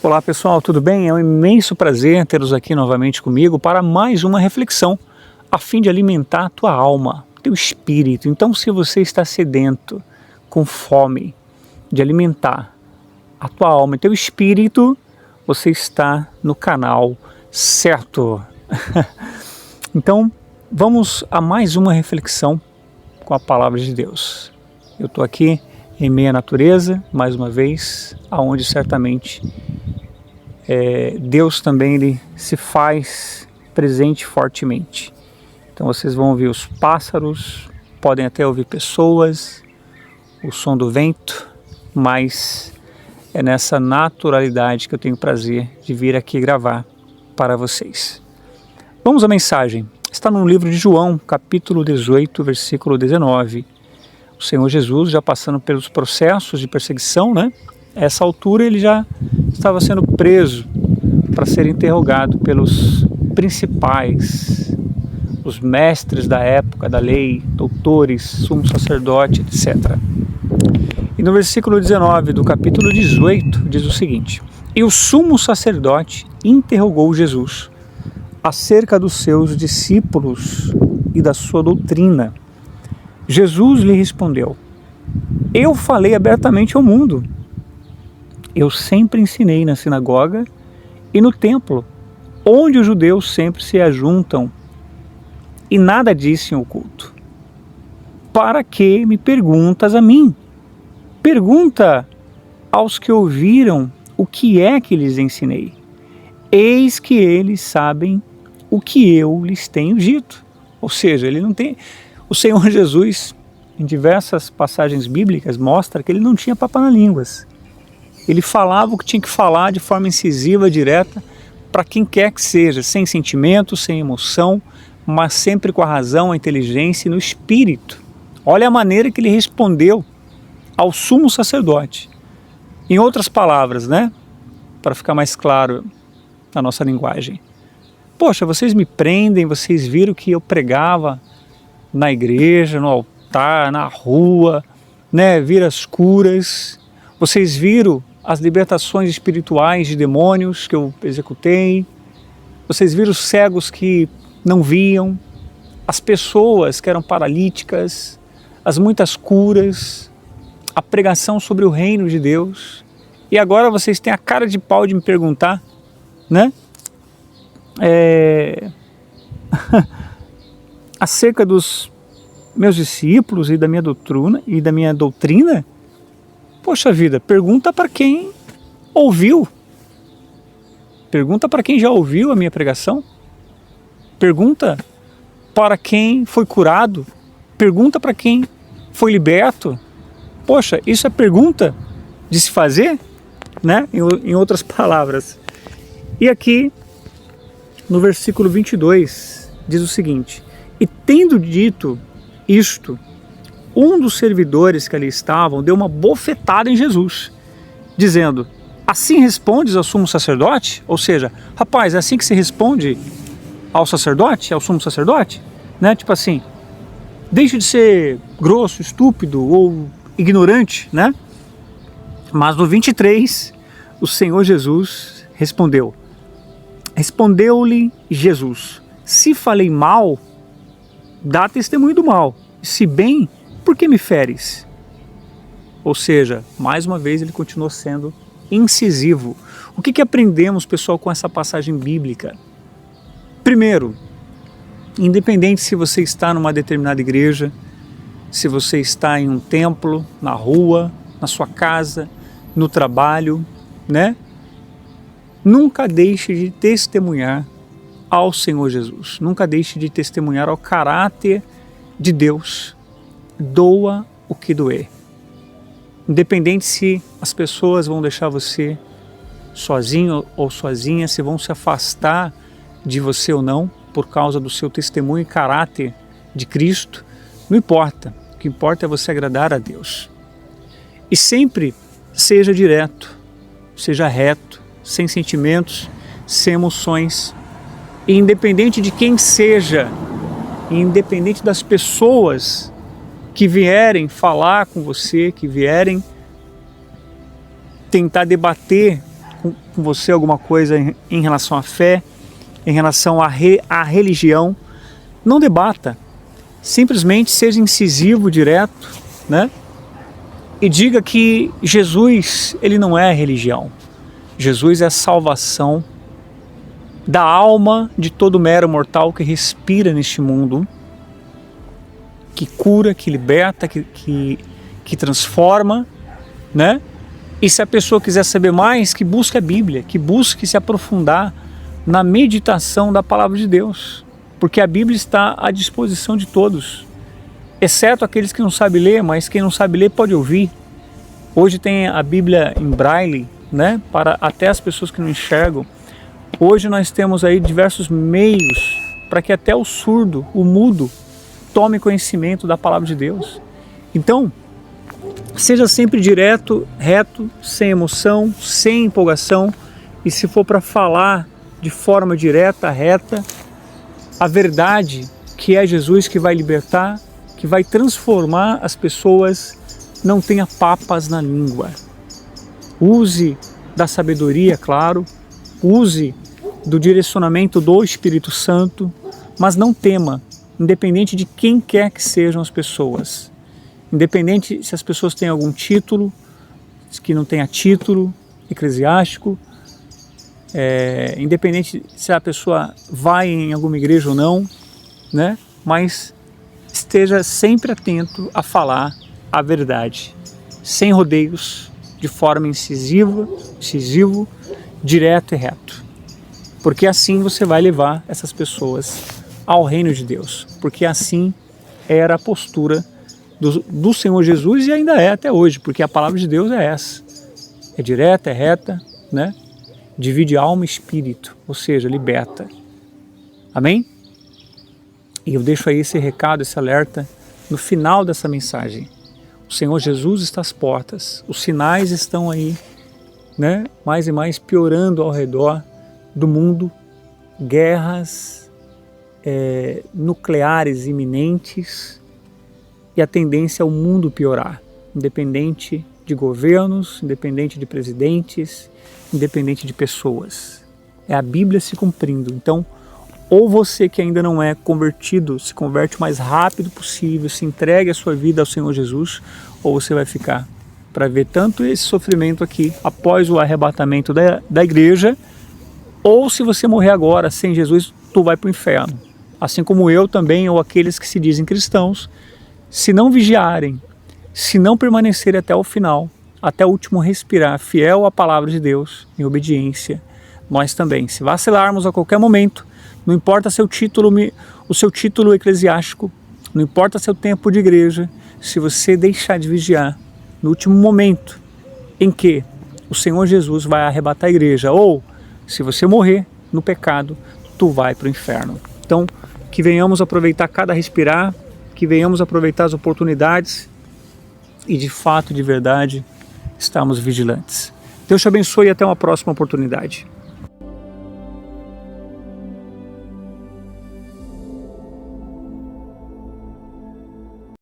Olá pessoal, tudo bem? É um imenso prazer tê-los aqui novamente comigo para mais uma reflexão, a fim de alimentar a tua alma, teu espírito. Então, se você está sedento, com fome de alimentar a tua alma e teu espírito, você está no canal certo. Então, vamos a mais uma reflexão com a palavra de Deus. Eu estou aqui em meia natureza, mais uma vez, aonde certamente Deus também ele se faz presente fortemente. Então vocês vão ouvir os pássaros, podem até ouvir pessoas, o som do vento, mas é nessa naturalidade que eu tenho prazer de vir aqui gravar para vocês. Vamos à mensagem. Está no livro de João, capítulo 18, versículo 19. O Senhor Jesus já passando pelos processos de perseguição, né? A essa altura ele já estava sendo preso para ser interrogado pelos principais, os mestres da época da lei, doutores, sumo sacerdote, etc. E no versículo 19 do capítulo 18 diz o seguinte: E o sumo sacerdote interrogou Jesus acerca dos seus discípulos e da sua doutrina. Jesus lhe respondeu: Eu falei abertamente ao mundo. Eu sempre ensinei na sinagoga e no templo, onde os judeus sempre se ajuntam, e nada disse em oculto. Para que me perguntas a mim? Pergunta aos que ouviram o que é que lhes ensinei. Eis que eles sabem o que eu lhes tenho dito. Ou seja, ele não tem... O Senhor Jesus, em diversas passagens bíblicas, mostra que ele não tinha papas na língua. Ele falava o que tinha que falar de forma incisiva, direta, para quem quer que seja, sem sentimento, sem emoção, mas sempre com a razão, a inteligência e no espírito. Olha a maneira que ele respondeu ao sumo sacerdote. Em outras palavras, né? Para ficar mais claro na nossa linguagem. Poxa, vocês me prendem, vocês viram que eu pregava na igreja, no altar, na rua, né? Viram as curas, vocês viram as libertações espirituais de demônios que eu executei, vocês viram os cegos que não viam, as pessoas que eram paralíticas, as muitas curas, a pregação sobre o reino de Deus, e agora vocês têm a cara de pau de me perguntar, né? Acerca dos meus discípulos e da minha doutrina. Poxa vida, pergunta para quem ouviu. Pergunta para quem já ouviu a minha pregação. Pergunta para quem foi curado. Pergunta para quem foi liberto. Poxa, isso é pergunta de se fazer, né? Em outras palavras. E aqui, no versículo 22, diz o seguinte: E tendo dito isto, um dos servidores que ali estavam deu uma bofetada em Jesus, dizendo: Assim respondes ao sumo sacerdote? Ou seja, rapaz, é assim que se responde ao sacerdote, ao sumo sacerdote? Né? Tipo assim, deixe de ser grosso, estúpido ou ignorante, né? Mas no 23, o Senhor Jesus respondeu. Respondeu-lhe Jesus: Se falei mal, dá testemunho do mal. Se bem, por que me feres? Ou seja, mais uma vez ele continuou sendo incisivo. O que aprendemos, pessoal, com essa passagem bíblica? Primeiro, independente se você está numa determinada igreja, se você está em um templo, na rua, na sua casa, no trabalho, né? Nunca deixe de testemunhar ao Senhor Jesus. Nunca deixe de testemunhar ao caráter de Deus. Doa o que doer. Independente se as pessoas vão deixar você sozinho ou sozinha, se vão se afastar de você ou não, por causa do seu testemunho e caráter de Cristo, não importa. O que importa é você agradar a Deus. E sempre seja direto, seja reto, sem sentimentos, sem emoções. E independente de quem seja, independente das pessoas que vierem falar com você, que vierem tentar debater com você alguma coisa em relação à fé, em relação à religião, não debata. Simplesmente seja incisivo, direto, né? E diga que Jesus, ele não é religião. Jesus é a salvação da alma de todo mero mortal que respira neste mundo, que cura, que liberta, que transforma, né? E se a pessoa quiser saber mais, que busque a Bíblia, que busque se aprofundar na meditação da palavra de Deus, porque a Bíblia está à disposição de todos, exceto aqueles que não sabem ler, mas quem não sabe ler pode ouvir. Hoje tem a Bíblia em braille, né? Para até as pessoas que não enxergam. Hoje nós temos aí diversos meios para que até o surdo, o mudo, tome conhecimento da palavra de Deus. Então, seja sempre direto, reto, sem emoção, sem empolgação, e se for para falar de forma direta, reta, a verdade, que é Jesus que vai libertar, que vai transformar as pessoas, não tenha papas na língua. Use da sabedoria, claro, use do direcionamento do Espírito Santo, mas não tema, independente de quem quer que sejam as pessoas. Independente se as pessoas têm algum título, que não tenha título eclesiástico, independente se a pessoa vai em alguma igreja ou não, né? Mas esteja sempre atento a falar a verdade, sem rodeios, de forma incisivo, direto e reto. Porque assim você vai levar essas pessoas ao reino de Deus. Porque assim era a postura do Senhor Jesus e ainda é até hoje, porque a palavra de Deus é essa. É direta, é reta, né? Divide alma e espírito, ou seja, liberta. Amém? E eu deixo aí esse recado, esse alerta no final dessa mensagem. O Senhor Jesus está às portas, os sinais estão aí, né? Mais e mais piorando ao redor do mundo, guerras nucleares iminentes, e a tendência é o mundo piorar, independente de governos, independente de presidentes, independente de pessoas. É a Bíblia se cumprindo. Então, ou você que ainda não é convertido, se converte o mais rápido possível, se entregue a sua vida ao Senhor Jesus, ou você vai ficar para ver tanto esse sofrimento aqui após o arrebatamento da igreja, ou se você morrer agora sem Jesus, tu vai para o inferno. Assim como eu também, ou aqueles que se dizem cristãos, se não vigiarem, se não permanecerem até o final, até o último respirar, fiel à palavra de Deus, em obediência, nós também, se vacilarmos a qualquer momento, não importa o seu título eclesiástico, não importa seu tempo de igreja, se você deixar de vigiar no último momento em que o Senhor Jesus vai arrebatar a igreja, ou se você morrer no pecado, tu vai para o inferno. Então, que venhamos aproveitar cada respirar, que venhamos aproveitar as oportunidades e de fato, de verdade, estarmos vigilantes. Deus te abençoe e até uma próxima oportunidade.